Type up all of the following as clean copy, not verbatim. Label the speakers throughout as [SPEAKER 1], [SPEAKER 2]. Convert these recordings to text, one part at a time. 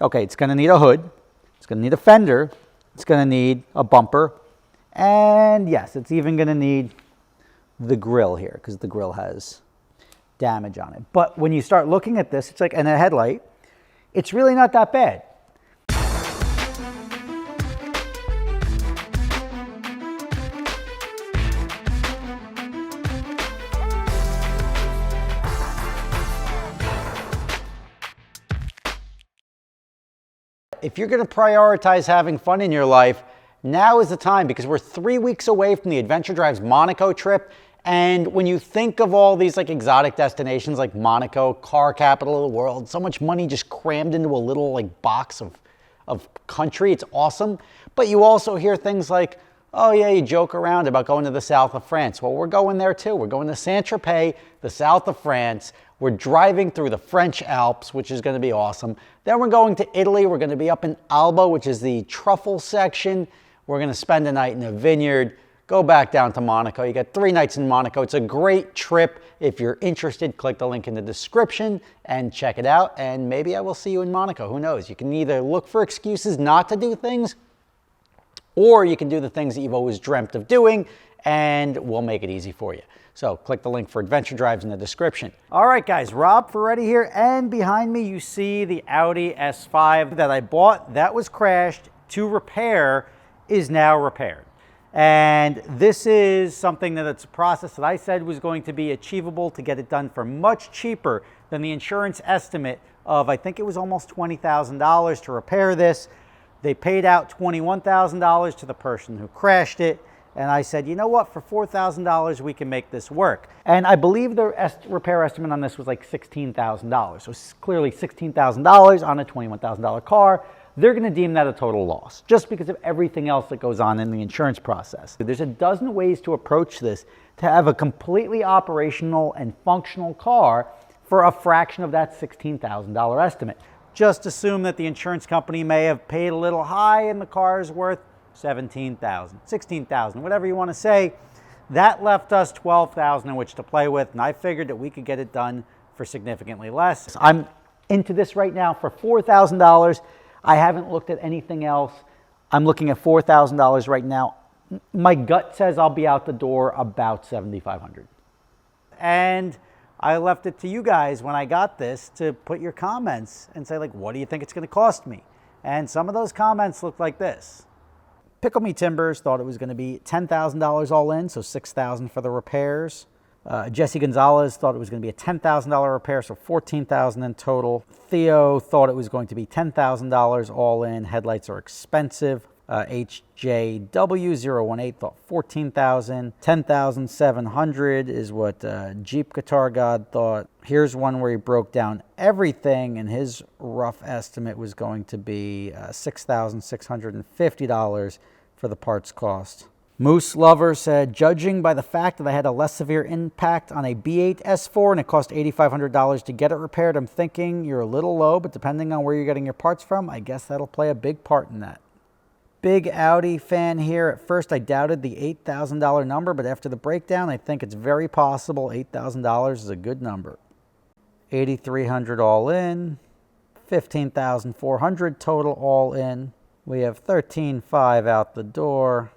[SPEAKER 1] Okay, it's going to need a hood. It's going to need a fender. It's going to need a bumper. And yes, it's even going to need the grill here because the grill has damage on it. But when you start looking at this, it's like, and a headlight, it's really not that bad. If you're going to prioritize having fun in your life, now is the time, because we're 3 weeks away from the Adventure Drive's Monaco trip. And when you think of all these like exotic destinations like Monaco, car capital of the world, so much money just crammed into a little like box of country, it's awesome. But you also hear things like, oh yeah, you joke around about going to the south of France. Well, we're going there too. We're going to Saint-Tropez, the south of France. We're driving through the French Alps, which is going to be awesome. Then we're going to Italy. We're going to be up in Alba, which is the truffle section. We're going to spend a night in a vineyard, go back down to Monaco. You got 3 nights in Monaco. It's a great trip. If you're interested, click the link in the description and check it out. And maybe I will see you in Monaco. Who knows? You can either look for excuses not to do things, or you can do the things that you've always dreamt of doing, and we'll make it easy for you. So click the link for Adventure Drives in the description. All right, guys, Rob Ferretti here, and behind me you see the Audi S5 that I bought that was crashed to repair is now repaired. And this is something that it's a process that I said was going to be achievable to get it done for much cheaper than the insurance estimate of, I think it was almost $20,000 to repair this. They paid out $21,000 to the person who crashed it. And I said, you know what, for $4,000, we can make this work. And I believe the repair estimate on this was like $16,000. So it's clearly $16,000 on a $21,000 car. They're going to deem that a total loss just because of everything else that goes on in the insurance process. There's a dozen ways to approach this to have a completely operational and functional car for a fraction of that $16,000 estimate. Just assume that the insurance company may have paid a little high and the car is worth $17,000, $16,000, whatever you want to say. That left us $12,000 in which to play with, and I figured that we could get it done for significantly less. I'm into this right now for $4,000. I haven't looked at anything else. I'm looking at $4,000 right now. My gut says I'll be out the door about $7,500. And I left it to you guys when I got this to put your comments and say, like, what do you think it's going to cost me? And some of those comments looked like this. Pickle Me Timbers thought it was going to be $10,000 all in, so $6,000 for the repairs. Jesse Gonzalez thought it was going to be a $10,000 repair, so $14,000 in total. Theo thought it was going to be $10,000 all in. Headlights are expensive. HJW018 thought $14,000. $10,700 is what Jeep Guitar God thought. Here's one where he broke down everything, and his rough estimate was going to be $6,650 for the parts cost. Moose Lover said, judging by the fact that I had a less severe impact on a B8 S4 and it cost $8,500 to get it repaired, I'm thinking you're a little low, but depending on where you're getting your parts from, I guess that'll play a big part in that. Big Audi fan here. At first I doubted the $8,000 number, but after the breakdown, I think it's very possible $8,000 is a good number. $8,300 all in, $15,400 total all in. We have $13,500 out the door.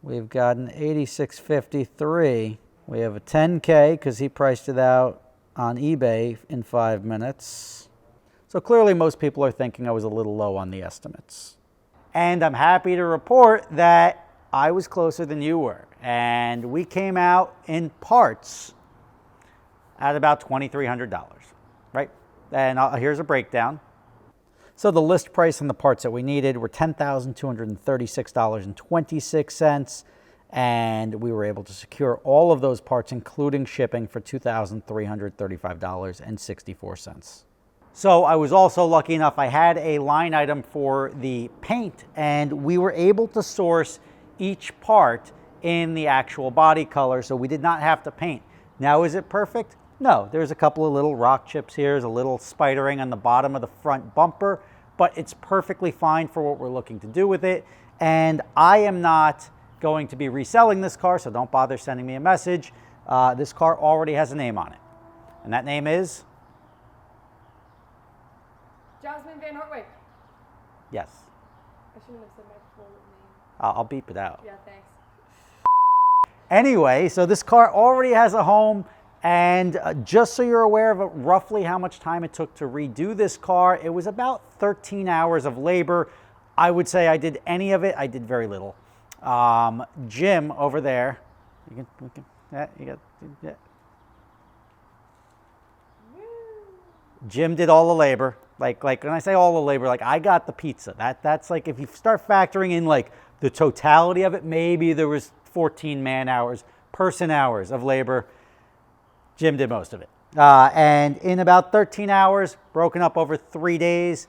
[SPEAKER 1] We've got an $8,653. We have a $10K because he priced it out on eBay in 5 minutes. So clearly most people are thinking I was a little low on the estimates. And I'm happy to report that I was closer than you were. And we came out in parts at about $2,300, right? And here's a breakdown. So the list price and the parts that we needed were $10,236.26, and we were able to secure all of those parts, including shipping, for $2,335.64. So I was also lucky enough, I had a line item for the paint, and we were able to source each part in the actual body color, so we did not have to paint. Now, is it perfect? No, there's a couple of little rock chips here. There's a little spidering on the bottom of the front bumper, but it's perfectly fine for what we're looking to do with it. And I am not going to be reselling this car, so don't bother sending me a message. This car already has a name on it, and that name is?
[SPEAKER 2] Jasmine Van Hartwig.
[SPEAKER 1] Yes.
[SPEAKER 2] I shouldn't have said my full name.
[SPEAKER 1] I'll beep it out.
[SPEAKER 2] Yeah, thanks.
[SPEAKER 1] Anyway, so this car already has a home, and just so you're aware of roughly how much time it took to redo this car, it was about 13 hours of labor. I would say I did any of it. I did very little. Jim over there, Jim did all the labor. Like when I say all the labor, like I got the pizza. That's like, if you start factoring in like the totality of it, maybe there was 14 person hours of labor. Jim did most of it. And in about 13 hours, broken up over 3 days,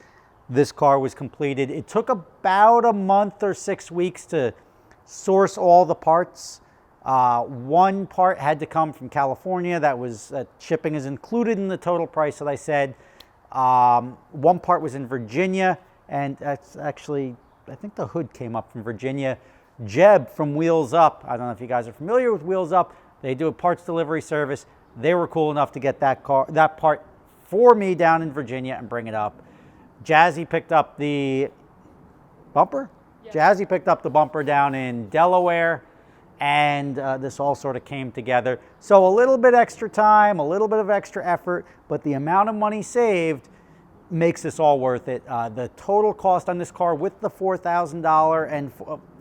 [SPEAKER 1] this car was completed. It took about a month or 6 weeks to source all the parts. One part had to come from California. That was shipping is included in the total price that I said. One part was in Virginia, and that's actually, I think the hood came up from Virginia. Jeb from Wheels Up, I don't know if you guys are familiar with Wheels Up. They do a parts delivery service. They were cool enough to get that part for me down in Virginia and bring it up. Jazzy picked up the bumper. Yeah. Jazzy picked up the bumper down in Delaware, and this all sort of came together. So a little bit extra time, a little bit of extra effort, but the amount of money saved makes this all worth it. The total cost on this car with the $4,000 and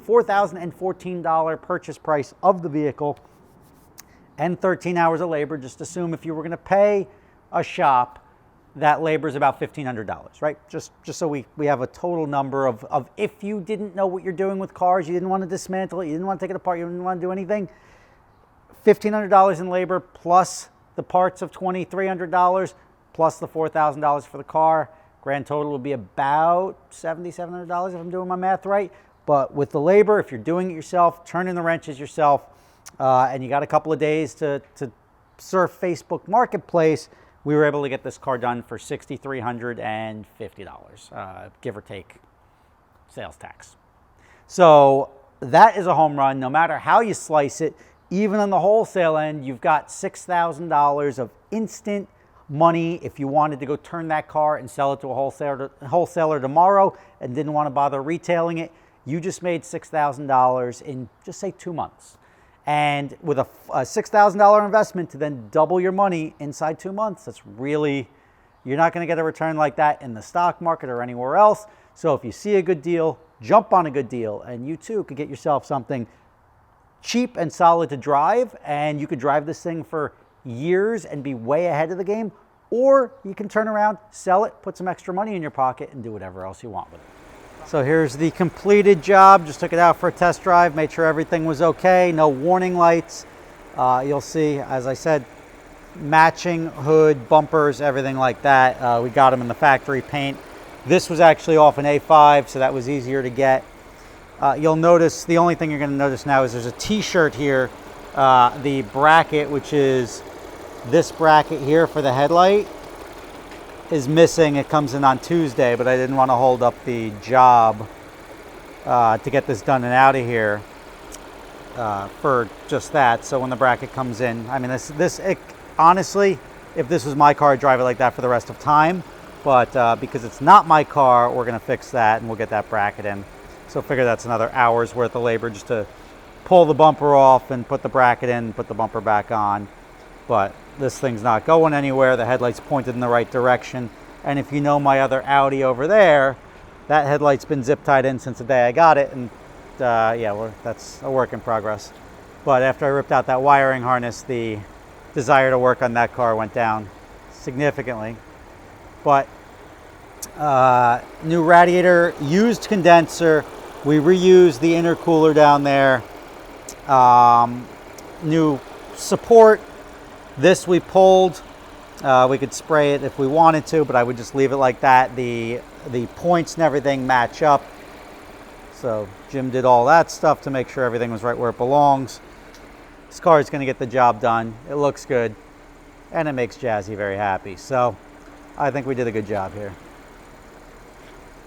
[SPEAKER 1] $4,014 purchase price of the vehicle and 13 hours of labor, just assume if you were going to pay a shop, that labor is about $1,500, right? Just so we have a total number of if you didn't know what you're doing with cars, you didn't want to dismantle it, you didn't want to take it apart, you didn't want to do anything, $1,500 in labor plus the parts of $2,300 plus the $4,000 for the car. Grand total would be about $7,700 if I'm doing my math right. But with the labor, if you're doing it yourself, turning the wrenches yourself, and you got a couple of days to surf Facebook Marketplace, we were able to get this car done for $6,350, give or take sales tax. So that is a home run. No matter how you slice it, even on the wholesale end, you've got $6,000 of instant money if you wanted to go turn that car and sell it to a wholesaler tomorrow and didn't want to bother retailing it. You just made $6,000 in, just say, 2 months. And with a $6,000 investment to then double your money inside 2 months, that's really, you're not going to get a return like that in the stock market or anywhere else. So if you see a good deal, jump on a good deal, and you too could get yourself something cheap and solid to drive, and you could drive this thing for years and be way ahead of the game, or you can turn around, sell it, put some extra money in your pocket, and do whatever else you want with it. So here's the completed job. Just took it out for a test drive, made sure everything was okay, no warning lights. You'll see, as I said, matching hood, bumpers, everything like that. We got them in the factory paint. This was actually off an A5, so that was easier to get. You'll notice, the only thing you're going to notice now is there's a T-shirt here. The bracket, which is this bracket here for the headlight, is missing. It comes in on Tuesday, but I didn't want to hold up the job to get this done and out of here for just that. So when the bracket comes in, I mean, honestly, if this was my car, I'd drive it like that for the rest of time. But because it's not my car, we're going to fix that and we'll get that bracket in. So figure that's another hour's worth of labor just to pull the bumper off and put the bracket in, put the bumper back on. But this thing's not going anywhere. The headlight's pointed in the right direction. And if you know my other Audi over there, that headlight's been zip tied in since the day I got it. And yeah, that's a work in progress. But after I ripped out that wiring harness, the desire to work on that car went down significantly. But new radiator, used condenser. We reused the intercooler down there. New support. This we pulled. We could spray it if we wanted to, but I would just leave it like that. The points and everything match up. So Jim did all that stuff to make sure everything was right where it belongs. This car is going to get the job done. It looks good, and it makes Jazzy very happy. So I think we did a good job here.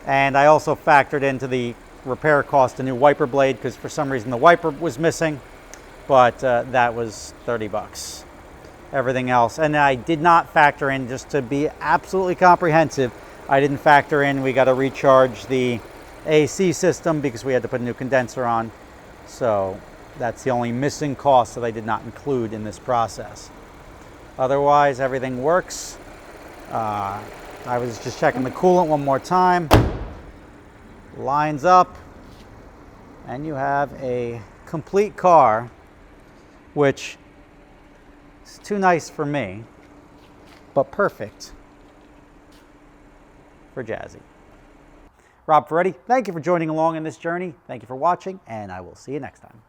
[SPEAKER 1] And I also factored into the repair cost a new wiper blade because for some reason the wiper was missing, but that was $30. Everything else, and I did not factor in, just to be absolutely comprehensive, I didn't factor in we got to recharge the AC system because we had to put a new condenser on. So that's the only missing cost that I did not include in this process. Otherwise, everything works. I was just checking the coolant one more time. Lines up, and you have a complete car, which is too nice for me, but perfect for Jazzy. Rob Ferretti, thank you for joining along in this journey. Thank you for watching, and I will see you next time.